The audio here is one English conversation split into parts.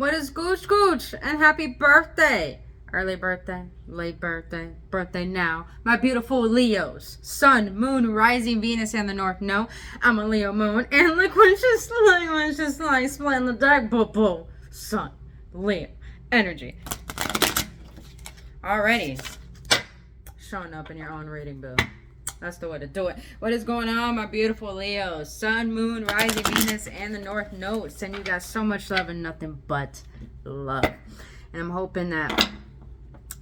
What is gooch gooch? And happy birthday! Early birthday, late birthday, birthday now. My beautiful Leos. Sun, moon, rising, Venus, and the north. No, I'm a Leo moon. And look what she's like, splitting the deck. Boo. Sun, Leo, energy. Alrighty. Showing up in your own reading, boo. That's the way to do it. What is going on, my beautiful Leos? Sun, moon, rising, Venus, and the north node. Send you guys so much love and nothing but love. And I'm hoping that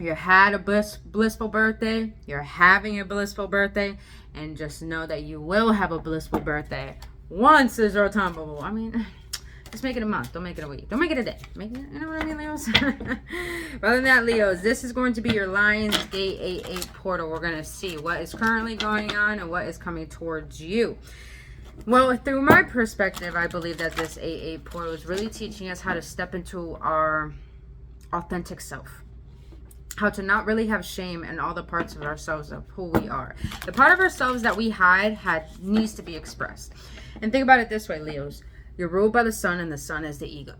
you had a blissful birthday. You're having a blissful birthday. And just know that you will have a blissful birthday. Once is your time, boo. I mean, just make it a month. Don't make it a week. Don't make it a day. Make it, you know what I mean, Leos? Rather than that, Leos, this is going to be your Lion's Gate 88 portal. We're going to see what is currently going on and what is coming towards you. Well, through my perspective, I believe that this 88 portal is really teaching us how to step into our authentic self. How to not really have shame in all the parts of ourselves of who we are. The part of ourselves that we hide needs to be expressed. And think about it this way, Leos. You're ruled by the sun, and the sun is the ego.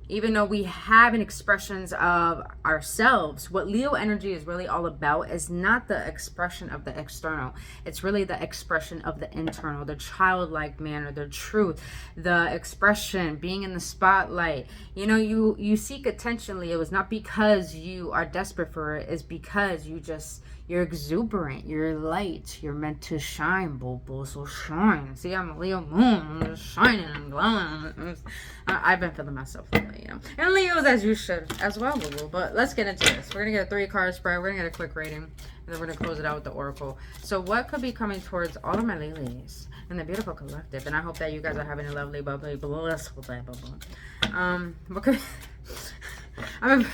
Even though we have an expressions of ourselves, what Leo energy is really all about is not the expression of the external. It's really the expression of the internal, the childlike manner, the truth, the expression, being in the spotlight. You know, you seek attention, Leo. It's not because you are desperate for it. It's because you're exuberant, you're light, you're meant to shine, boo. So shine. See, I'm a Leo moon, I'm just shining and glowing. I've been feeling myself lately, you know. And Leos, as you should as well, boo. But let's get into this. We're gonna get a 3-card spread. We're gonna get a quick rating, and then we're gonna close it out with the oracle. So what could be coming towards all of my ladies and the beautiful collective? And I hope that you guys are having a lovely, bubbly, blissful day, boo. What could I've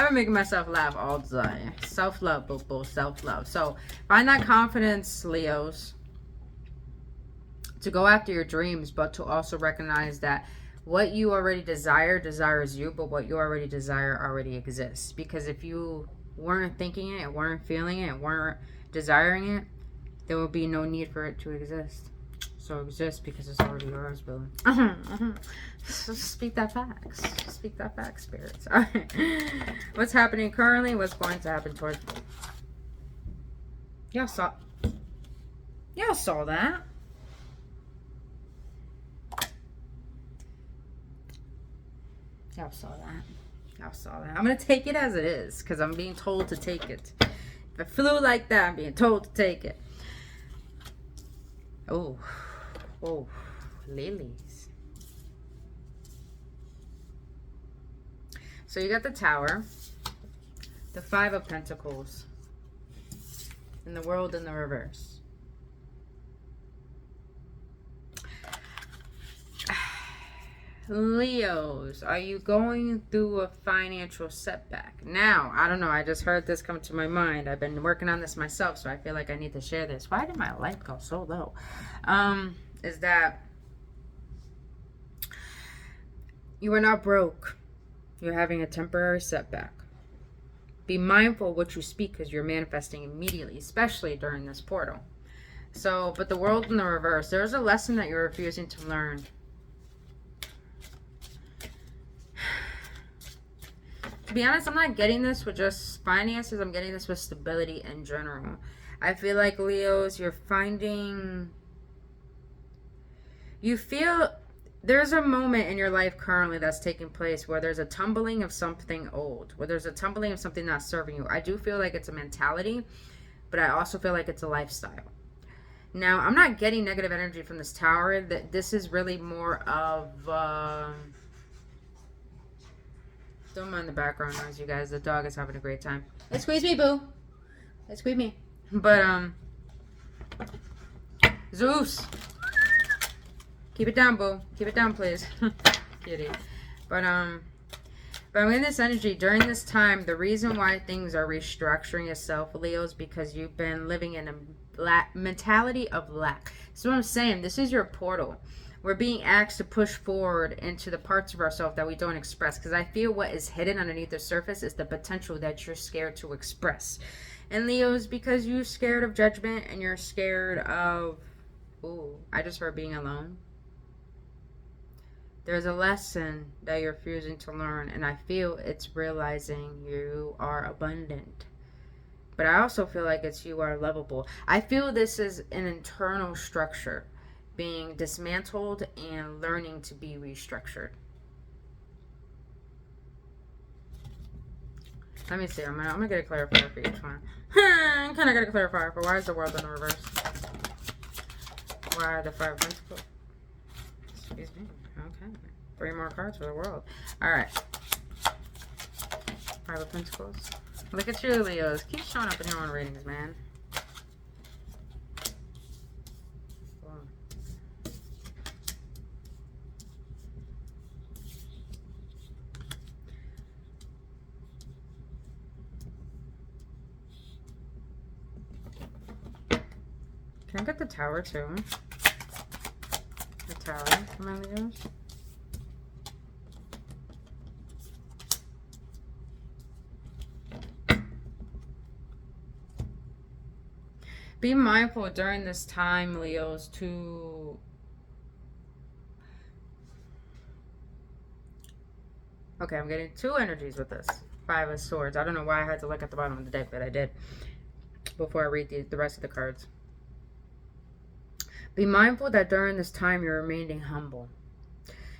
been making myself laugh all day. Self-love, boo. Self-love. So find that confidence, Leos, to go after your dreams, but to also recognize that what you already desires you, but what you already desire already exists. Because if you weren't thinking it, weren't feeling it, weren't desiring it, there will be no need for it to exist. So exist because it's already yours, boo. So speak that facts. Speak that fact, spirits. All right. What's happening currently? What's going to happen towards me? Y'all saw that. Y'all saw that. I'm gonna take it as it is because I'm being told to take it. If it flew like that, I'm being told to take it. Oh, lilies. So you got the Tower, the 5 of Pentacles, and the World in the reverse. Leos, are you going through a financial setback? Now, I don't know. I just heard this come to my mind. I've been working on this myself, so I feel like I need to share this. Why did my light go so low? Is that you are not broke. You're having a temporary setback. Be mindful of what you speak because you're manifesting immediately, especially during this portal. So, but the World in the reverse, there's a lesson that you're refusing to learn. To be honest, I'm not getting this with just finances. I'm getting this with stability in general. I feel like, Leos, you feel there's a moment in your life currently that's taking place where there's a tumbling of something old, where there's a tumbling of something not serving you. I do feel like it's a mentality, but I also feel like it's a lifestyle. Now, I'm not getting negative energy from this Tower. That this is really more of don't mind the background noise, you guys. The dog is having a great time. It squeezed me, boo. It squeezed me. But Zeus, keep it down, boo. Keep it down, please. Kitty. But I'm in this energy during this time. The reason why things are restructuring itself, Leo, is because you've been living in a mentality of lack. So what I'm saying, this is your portal. We're being asked to push forward into the parts of ourselves that we don't express. Because I feel what is hidden underneath the surface is the potential that you're scared to express. And Leo's because you're scared of judgment and you're scared of... Ooh, I just heard being alone. There's a lesson that you're refusing to learn, and I feel it's realizing you are abundant. But I also feel like it's you are lovable. I feel this is an internal structure being dismantled and learning to be restructured. Let me see. I'm gonna get a clarifier for each one. Kind of get a clarifier for why is the world in reverse? Why are the 5 of Pentacles? Excuse me. Okay. 3 more cards for the world. Alright. 5 of Pentacles. Look at you, Leos. Keep showing up in your own readings, man. Can I get the Tower too? The Tower for my Leos. Be mindful during this time, Leos, to okay, I'm getting 2 energies with this. 5 of Swords. I don't know why I had to look at the bottom of the deck, but I did before I read the rest of the cards. Be mindful that during this time you're remaining humble.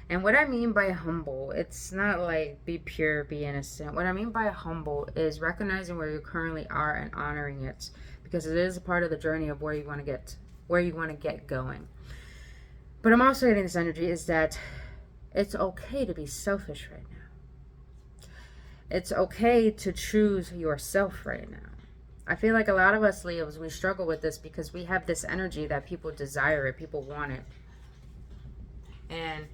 And what I mean by humble, it's not like be pure, be innocent. What I mean by humble is recognizing where you currently are and honoring it, because it is a part of the journey of where you want to get going. But I'm also getting this energy is that it's okay to be selfish right now. It's okay to choose yourself right now. I feel like a lot of us Leos, we struggle with this because we have this energy that people desire it, people want it. And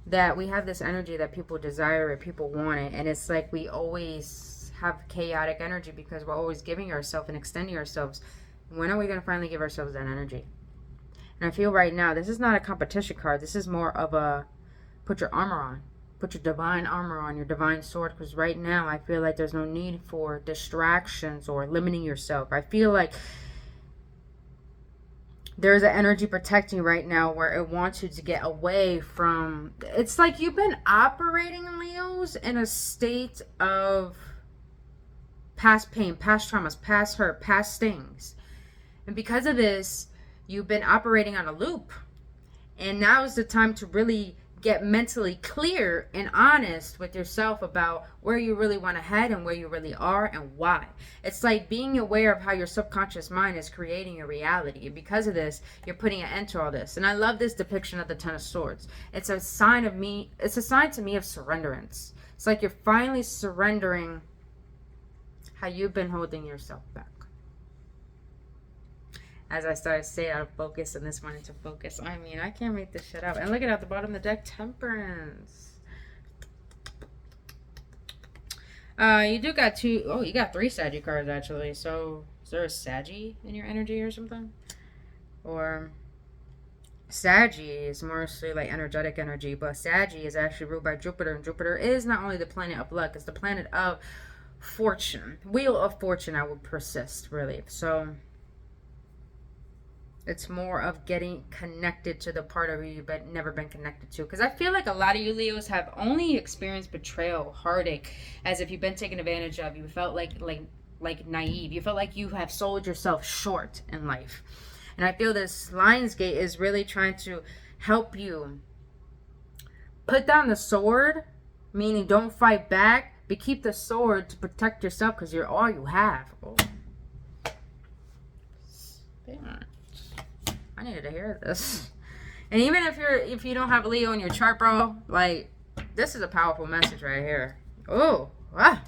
that we have this energy that people desire it, people want it. And it's like we always have chaotic energy because we're always giving ourselves and extending ourselves. When are we going to finally give ourselves that energy? And I feel right now, this is not a competition card. This is more of a put your armor on. Put your divine armor on, your divine sword. Because right now, I feel like there's no need for distractions or limiting yourself. I feel like there's an energy protecting you right now where it wants you to get away from... It's like you've been operating, Leos, in a state of past pain, past traumas, past hurt, past stings. And because of this, you've been operating on a loop. And now is the time to really get mentally clear and honest with yourself about where you really want to head and where you really are and why. It's like being aware of how your subconscious mind is creating your reality. And because of this, you're putting an end to all this. And I love this depiction of the Ten of Swords. It's a sign of me. It's a sign to me of surrenderance. It's like you're finally surrendering how you've been holding yourself back. As I started to stay out of focus and this wanted to focus. I mean, I can't make this shit up. And look at the bottom of the deck, Temperance. You do got 2. Oh, you got 3 Saggy cards actually. So is there a Saggy in your energy or something? Or Saggy is mostly like energetic energy, but Saggy is actually ruled by Jupiter, and Jupiter is not only the planet of luck, it's the planet of fortune. Wheel of fortune, I would persist, really. So it's more of getting connected to the part of you you've never been connected to. Because I feel like a lot of you Leos have only experienced betrayal, heartache, as if you've been taken advantage of. You felt like naive. You felt like you have sold yourself short in life. And I feel this Lionsgate is really trying to help you put down the sword, meaning don't fight back, but keep the sword to protect yourself because you're all you have. Oh. Damn. I needed to hear this. And even if you don't have a Leo in your chart, bro, like this is a powerful message right here. Oh, all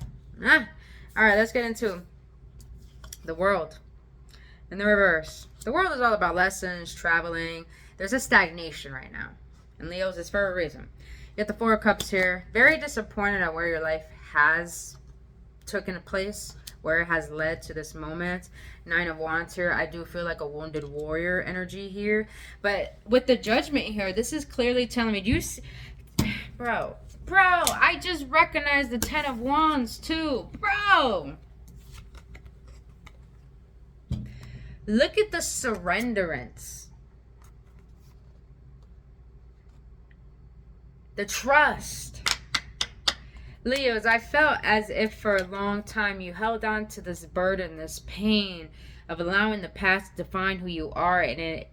right, let's get into the world in the reverse. The world is all about lessons, traveling. There's a stagnation right now, and Leo's is for a reason. You get the 4 of Cups here. Very disappointed at where your life has taken place, where it has led to this moment. 9 of Wands here. I do feel like a wounded warrior energy here. But with the Judgment here, this is clearly telling me, bro, I just recognized the 10 of Wands too. Bro. Look at the surrenderance. The trust. Leos, I felt as if for a long time you held on to this burden, this pain of allowing the past to define who you are, and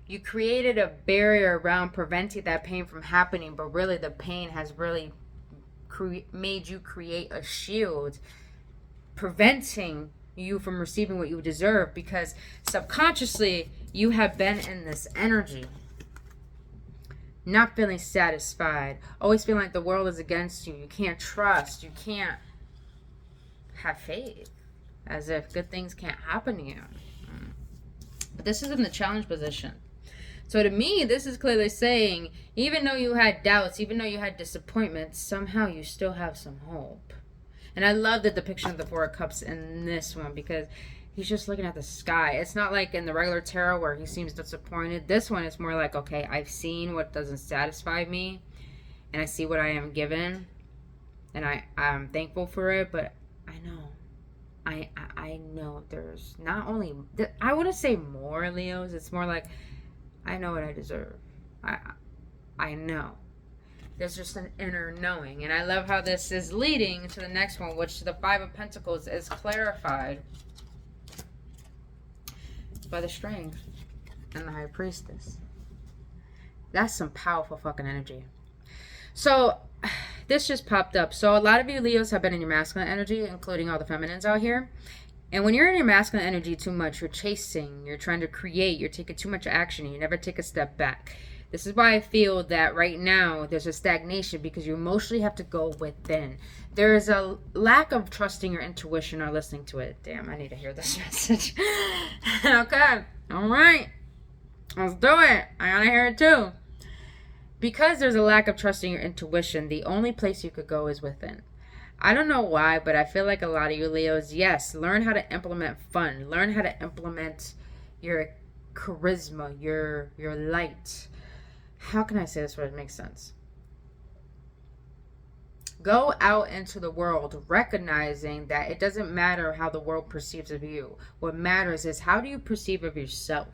you created a barrier around preventing that pain from happening, but really the pain has really made you create a shield preventing you from receiving what you deserve, because subconsciously you have been in this energy, not feeling satisfied, always feeling like the world is against you. You can't trust, you can't have faith, as if good things can't happen to you. But this is in the challenge position. So to me, this is clearly saying, even though you had doubts, even though you had disappointments, somehow you still have some hope. And I love the depiction of the Four of Cups in this one, because he's just looking at the sky. It's not like in the regular tarot where he seems disappointed. This one is more like, okay, I've seen what doesn't satisfy me, and I see what I am given, and I'm thankful for it, but I know. I know there's not only, I wouldn't say more, Leos. It's more like, I know what I deserve. I know. There's just an inner knowing. And I love how this is leading to the next one, which the Five of Pentacles is clarified by the Strength and the High Priestess. That's some powerful fucking energy. So this just popped up. So a lot of you Leos have been in your masculine energy, including all the feminines out here. And when you're in your masculine energy too much, you're chasing, you're trying to create, you're taking too much action, you never take a step back. This is why I feel that right now there's a stagnation, because you emotionally have to go within. There is a lack of trusting your intuition or listening to it. Damn, I need to hear this message. Okay, all right. Let's do it. I gotta hear it too. Because there's a lack of trusting your intuition, the only place you could go is within. I don't know why, but I feel like a lot of you Leos, yes, learn how to implement fun. Learn how to implement your charisma, your light. How can I say this where it makes sense? Go out into the world recognizing that it doesn't matter how the world perceives of you. What matters is, how do you perceive of yourself?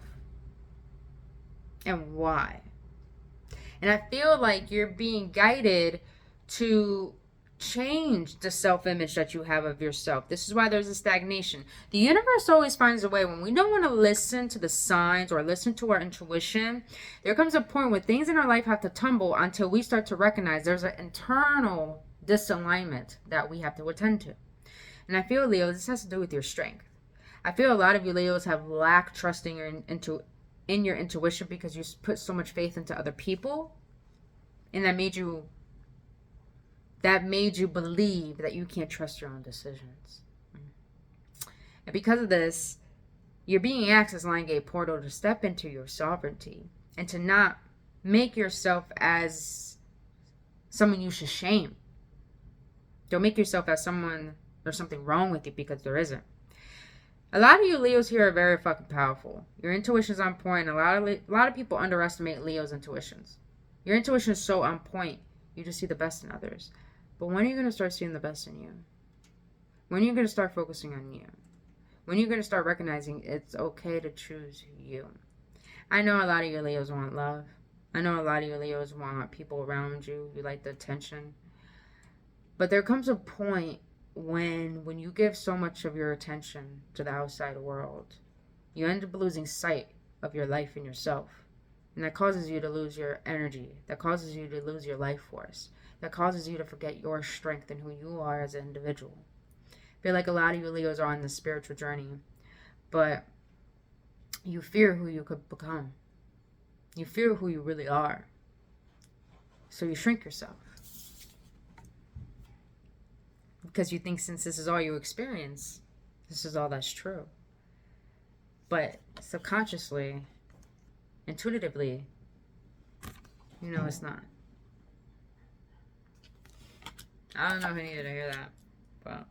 And why? And I feel like you're being guided to change the self-image that you have of yourself. This is why there's a stagnation. The universe always finds a way. When we don't want to listen to the signs or listen to our intuition, there comes a point where things in our life have to tumble until we start to recognize there's an internal disalignment that we have to attend to. And I feel, Leo, this has to do with your strength. I feel a lot of you Leos have lacked trusting in your intuition, because you put so much faith into other people, and that made you believe that you can't trust your own decisions. And because of this, you're being asked as Lion Gate Portal to step into your sovereignty and to not make yourself as someone you should shame. Don't make yourself as someone there's something wrong with you, because there isn't. A lot of you Leos here are very fucking powerful. Your intuition's on point. A lot of people underestimate Leo's intuitions. Your intuition is so on point. You just see the best in others. But when are you going to start seeing the best in you? When are you going to start focusing on you? When are you going to start recognizing it's okay to choose you? I know a lot of you Leos want love. I know a lot of you Leos want people around you. You like the attention. But there comes a point when you give so much of your attention to the outside world, you end up losing sight of your life and yourself. And that causes you to lose your energy. That causes you to lose your life force. That causes you to forget your strength and who you are as an individual. I feel like a lot of you Leos are on this spiritual journey, but you fear who you could become. You fear who you really are. So you shrink yourself. Because you think since this is all you experience, this is all that's true. But subconsciously, intuitively, you know it's not. I don't know who needed to hear that. But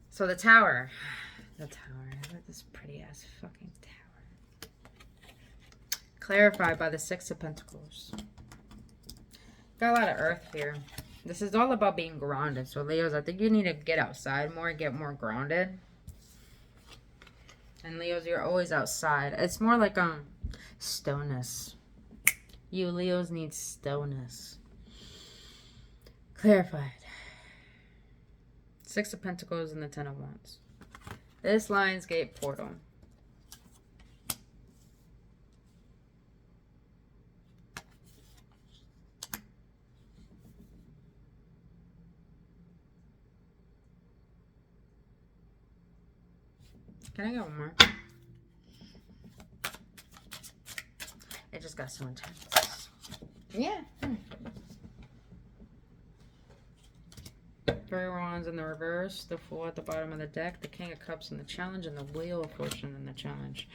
so the tower. Look at this pretty ass fucking tower. Clarified by the Six of Pentacles. Got a lot of earth here. This is all about being grounded. So Leos, I think you need to get outside more, get more grounded. And Leos, you're always outside. It's more like stillness. You Leos need stillness. Clarified. Six of Pentacles and the Ten of Wands. This Lionsgate portal. Can I get one more? It just got so intense. Yeah. Three of Wands in the reverse, the Fool at the bottom of the deck, the King of Cups in the challenge, and the Wheel of Fortune in the challenge.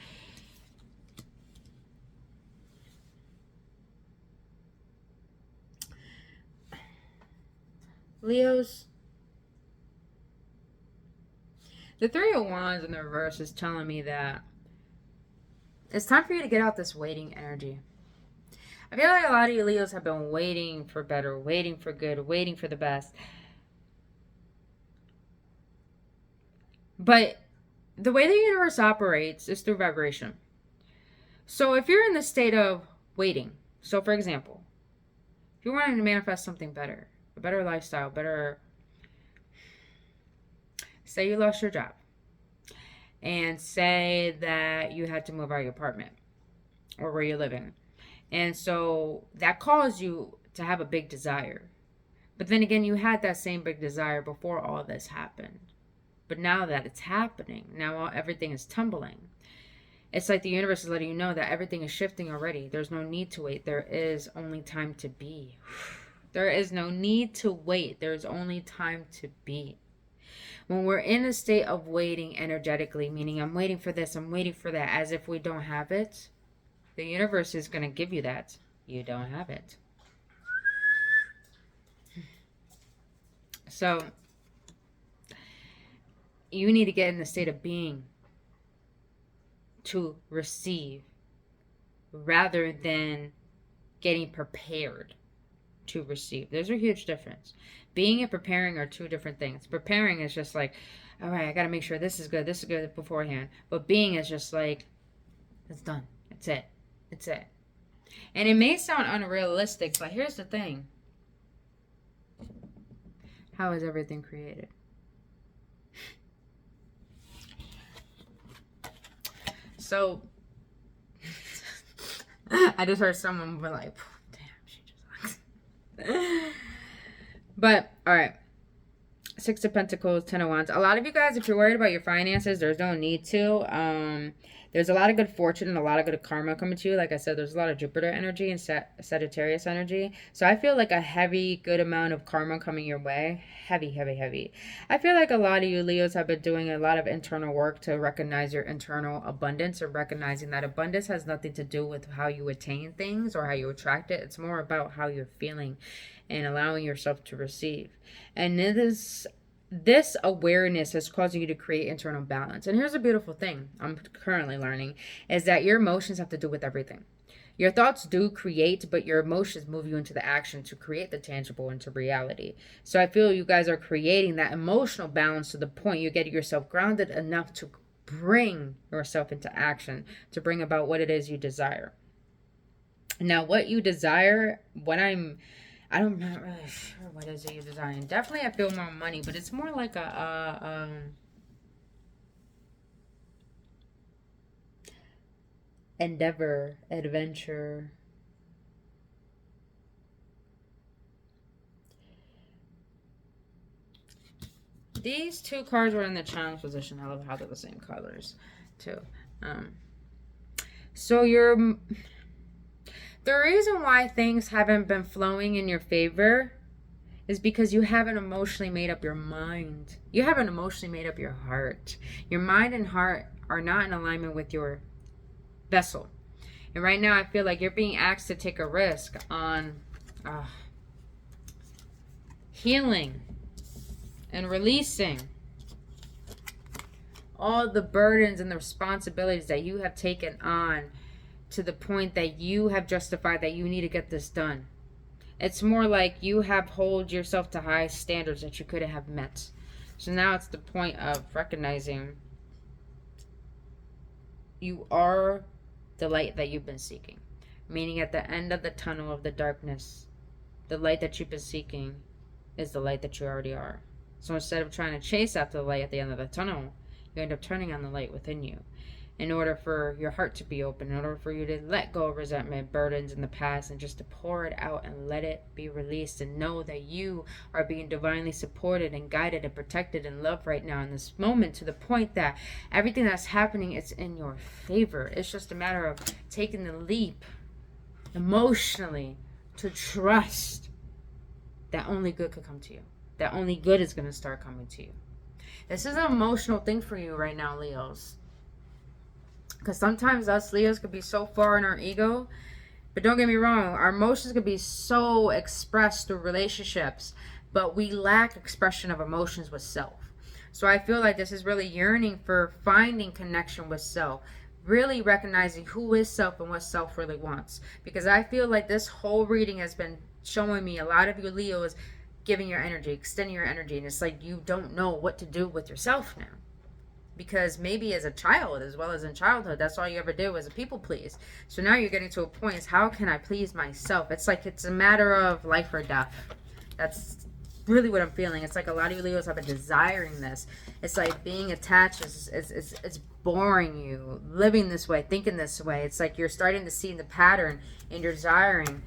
Leos, the Three of Wands in the reverse is telling me that it's time for you to get out this waiting energy. I feel like a lot of you Leos have been waiting for better, waiting for good, waiting for the best. But the way the universe operates is through vibration. So if you're in the state of waiting, so for example, if you're wanting to manifest something better, a better lifestyle, better, say you lost your job, and say that you had to move out of your apartment or where you're living. And so that caused you to have a big desire. But then again, you had that same big desire before all this happened. But now that it's happening, now everything is tumbling. It's like the universe is letting you know that everything is shifting already. There's no need to wait. There is only time to be. There is no need to wait. There's only time to be. When we're in a state of waiting energetically, meaning I'm waiting for this, I'm waiting for that, as if we don't have it, the universe is going to give you that. You don't have it. So you need to get in the state of being to receive rather than getting prepared to receive. There's a huge difference. Being and preparing are two different things. Preparing is just like, all right, I got to make sure this is good beforehand. But being is just like, it's done. It's it. It's it. And it may sound unrealistic, but here's the thing. How is everything created? So, I just heard someone be like, damn, she just sucks. But, all right. Six of Pentacles, Ten of Wands. A lot of you guys, if you're worried about your finances, there's no need to. There's a lot of good fortune and a lot of good karma coming to you. Like I said, there's a lot of Jupiter energy and Sagittarius energy. So I feel like a heavy, good amount of karma coming your way. Heavy, heavy, heavy. I feel like a lot of you Leos have been doing a lot of internal work to recognize your internal abundance, or recognizing that abundance has nothing to do with how you attain things or how you attract it. It's more about how you're feeling and allowing yourself to receive. And this awareness has caused you to create internal balance. And here's a beautiful thing I'm currently learning, is that your emotions have to do with everything. Your thoughts do create, but your emotions move you into the action to create the tangible into reality. So I feel you guys are creating that emotional balance to the point you're getting yourself grounded enough to bring yourself into action, to bring about what it is you desire. Now, what you desire, I'm not really sure what is it you desire. Definitely I feel more money, but it's more like a endeavor, adventure. These two cards were in the challenge position. I love how they're the same colors too. So the reason why things haven't been flowing in your favor is because you haven't emotionally made up your mind. You haven't emotionally made up your heart. Your mind and heart are not in alignment with your vessel. And right now I feel like you're being asked to take a risk on healing and releasing all the burdens and the responsibilities that you have taken on, to the point that you have justified that you need to get this done. It's more like you have held yourself to high standards that you couldn't have met. So now it's the point of recognizing you are the light that you've been seeking. Meaning at the end of the tunnel of the darkness, the light that you've been seeking is the light that you already are. So instead of trying to chase after the light at the end of the tunnel, you end up turning on the light within you. In order for your heart to be open, in order for you to let go of resentment, burdens in the past, and just to pour it out and let it be released, and know that you are being divinely supported and guided and protected and loved right now in this moment, to the point that everything that's happening is in your favor. It's just a matter of taking the leap emotionally to trust that only good could come to you, that only good is going to start coming to you. This is an emotional thing for you right now, Leos. Because sometimes us Leos could be so far in our ego. But don't get me wrong, our emotions could be so expressed through relationships. But we lack expression of emotions with self. So I feel like this is really yearning for finding connection with self. Really recognizing who is self and what self really wants. Because I feel like this whole reading has been showing me a lot of you Leos giving your energy, extending your energy. And it's like you don't know what to do with yourself now. Because maybe as a child, as well as in childhood, that's all you ever did was a people please. So now you're getting to a point, is how can I please myself? It's like it's a matter of life or death. That's really what I'm feeling. It's like a lot of you Leos have been desiring this. It's like being attached is boring you. Living this way, thinking this way. It's like you're starting to see the pattern and you're desiring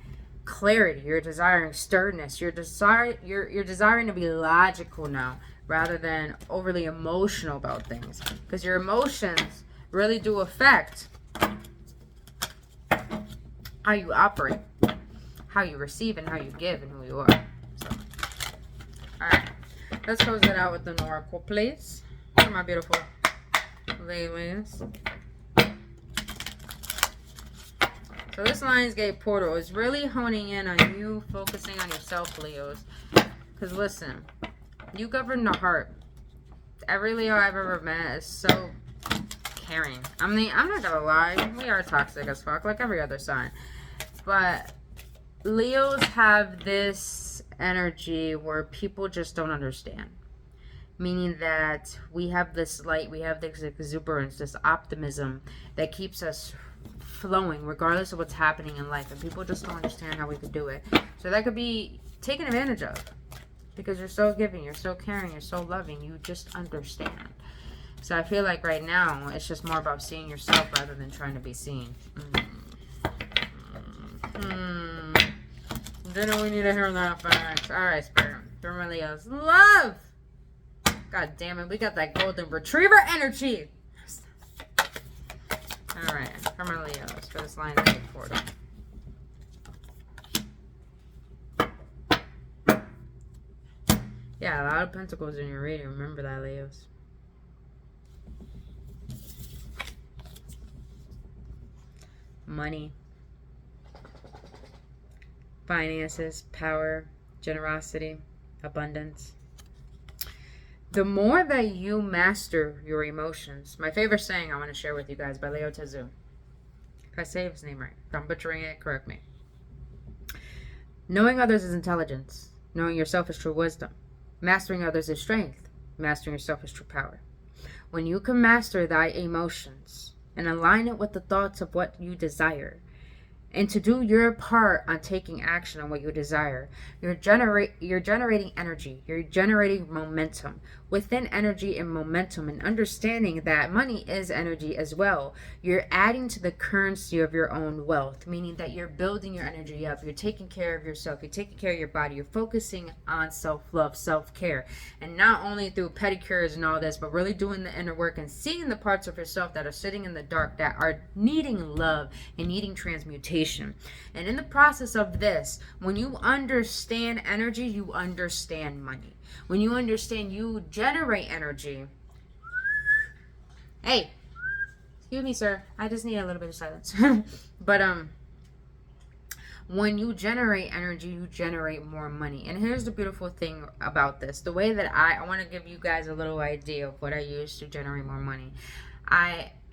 clarity. You're desiring sternness. You're desiring to be logical now, rather than overly emotional about things. Because your emotions really do affect how you operate, how you receive, and how you give, and who you are. So, alright. Let's close it out with an oracle, please. For my beautiful ladies. So this Lionsgate portal is really honing in on you, focusing on yourself, Leos. Because listen, you govern the heart. Every Leo I've ever met is so caring. I'm not gonna lie, we are toxic as fuck, like every other sign. But Leos have this energy where people just don't understand. Meaning that we have this light, we have this exuberance, this optimism that keeps us flowing regardless of what's happening in life. And people just don't understand how we could do it. So that could be taken advantage of. Because you're so giving, you're so caring, you're so loving, you just understand. So I feel like right now, it's just more about seeing yourself rather than trying to be seen. Didn't we need to hear that fact? Alright, Spirit. For my Leos. Love! God damn it, we got that golden retriever energy! Alright, for my Leos, for this line of portal. Yeah, a lot of pentacles in your reading. Remember that, Leos. Money. Finances. Power. Generosity. Abundance. The more that you master your emotions. My favorite saying I want to share with you guys by Leo Tezu. If I say his name right. If I'm butchering it, correct me. Knowing others is intelligence. Knowing yourself is true wisdom. Mastering others is strength. Mastering yourself is true power. When you can master thy emotions and align it with the thoughts of what you desire, and to do your part on taking action on what you desire, you're generating energy. You're generating momentum. Within energy and momentum, and understanding that money is energy as well, you're adding to the currency of your own wealth, meaning that you're building your energy up. You're taking care of yourself. You're taking care of your body. You're focusing on self-love, self-care. And not only through pedicures and all this, but really doing the inner work and seeing the parts of yourself that are sitting in the dark, that are needing love and needing transmutation. And in the process of this, when you understand energy, you understand money. When you understand you generate energy. Hey, excuse me, sir. I just need a little bit of silence. But when you generate energy, you generate more money. And here's the beautiful thing about this. The way that I want to give you guys a little idea of what I use to generate more money.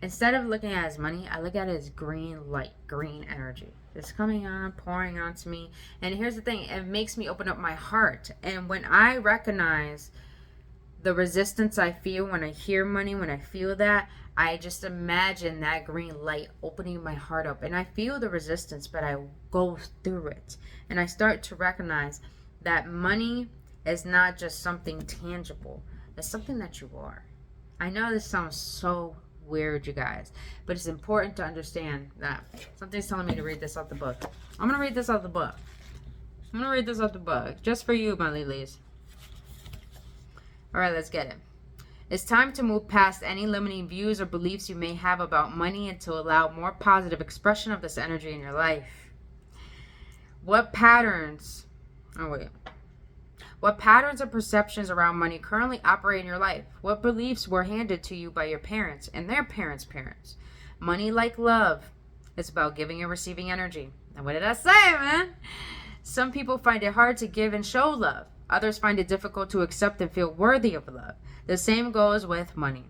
Instead of looking at it as money, I look at it as green light, green energy. It's coming on, pouring onto me. And here's the thing, it makes me open up my heart. And when I recognize the resistance I feel when I hear money, when I feel that, I just imagine that green light opening my heart up, and I feel the resistance, but I go through it. And I start to recognize that money is not just something tangible. It's something that you are. I know this sounds so weird, you guys, but it's important to understand that something's telling me to read this out the book. I'm going to read this out the book. I'm going to read this out the book just for you, my lilies. All right, let's get it. It's time to move past any limiting views or beliefs you may have about money and to allow more positive expression of this energy in your life. What patterns or perceptions around money currently operate in your life? What beliefs were handed to you by your parents and their parents' parents? Money, like love, is about giving and receiving energy. And what did I say, man? Some people find it hard to give and show love. Others find it difficult to accept and feel worthy of love. The same goes with money.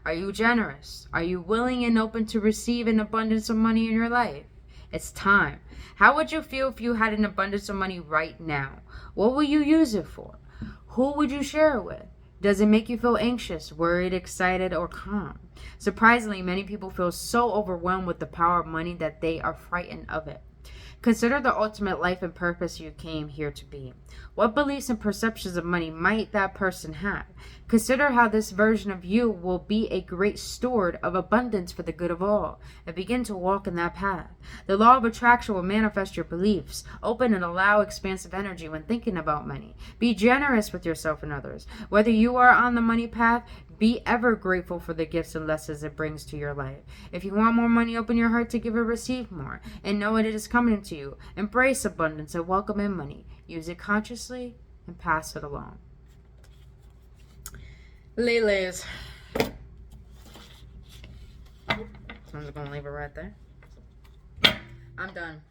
Are you generous? Are you willing and open to receive an abundance of money in your life? It's time. How would you feel if you had an abundance of money right now? What will you use it for? Who would you share it with? Does it make you feel anxious, worried, excited, or calm? Surprisingly, many people feel so overwhelmed with the power of money that they are frightened of it. Consider the ultimate life and purpose you came here to be. What beliefs and perceptions of money might that person have? Consider how this version of you will be a great steward of abundance for the good of all, and begin to walk in that path. The law of attraction will manifest your beliefs. Open and allow expansive energy when thinking about money. Be generous with yourself and others. Whether you are on the money path, be ever grateful for the gifts and lessons it brings to your life. If you want more money, open your heart to give and receive more, and know it is coming to you. Embrace abundance and welcome in money. Use it consciously and pass it along. Lilies. I'm just going to leave it right there. I'm done.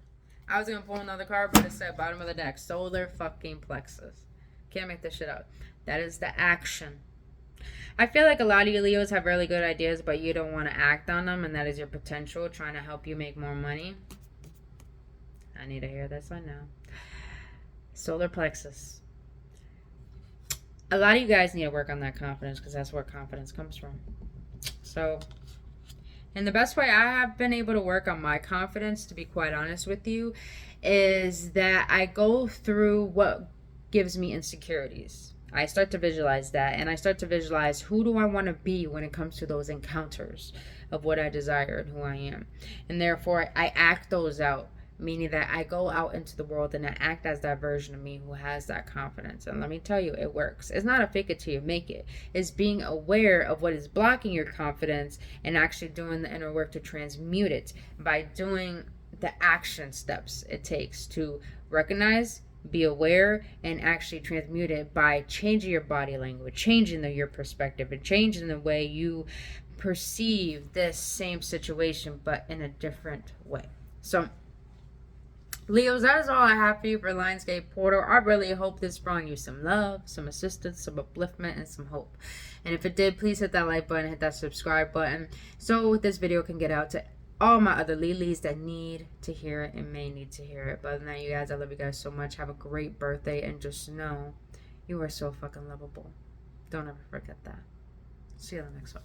I was going to pull another card, but it said bottom of the deck. Solar fucking plexus. Can't make this shit up. That is the action. I feel like a lot of you Leos have really good ideas, but you don't want to act on them, and that is your potential trying to help you make more money. I need to hear this, I know. Solar plexus. A lot of you guys need to work on that confidence, because that's where confidence comes from. So, and the best way I have been able to work on my confidence, to be quite honest with you, is that I go through what gives me insecurities. I start to visualize that, and I start to visualize who do I want to be when it comes to those encounters of what I desire and who I am. And therefore, I act those out, meaning that I go out into the world and I act as that version of me who has that confidence. And let me tell you, it works. It's not a fake it till you make it. It's being aware of what is blocking your confidence and actually doing the inner work to transmute it by doing the action steps it takes to recognize, be aware, and actually transmute it by changing your body language, changing your perspective, and changing the way you perceive this same situation, but in a different way. So, Leos, that is all I have for you for Lionsgate Portal. I really hope this brought you some love, some assistance, some upliftment, and some hope. And if it did, please hit that like button, hit that subscribe button, so this video can get out to all my other lilies that need to hear it and may need to hear it. But other than that, you guys, I love you guys so much. Have a great birthday, and just know you are so fucking lovable. Don't ever forget that. See you on the next one.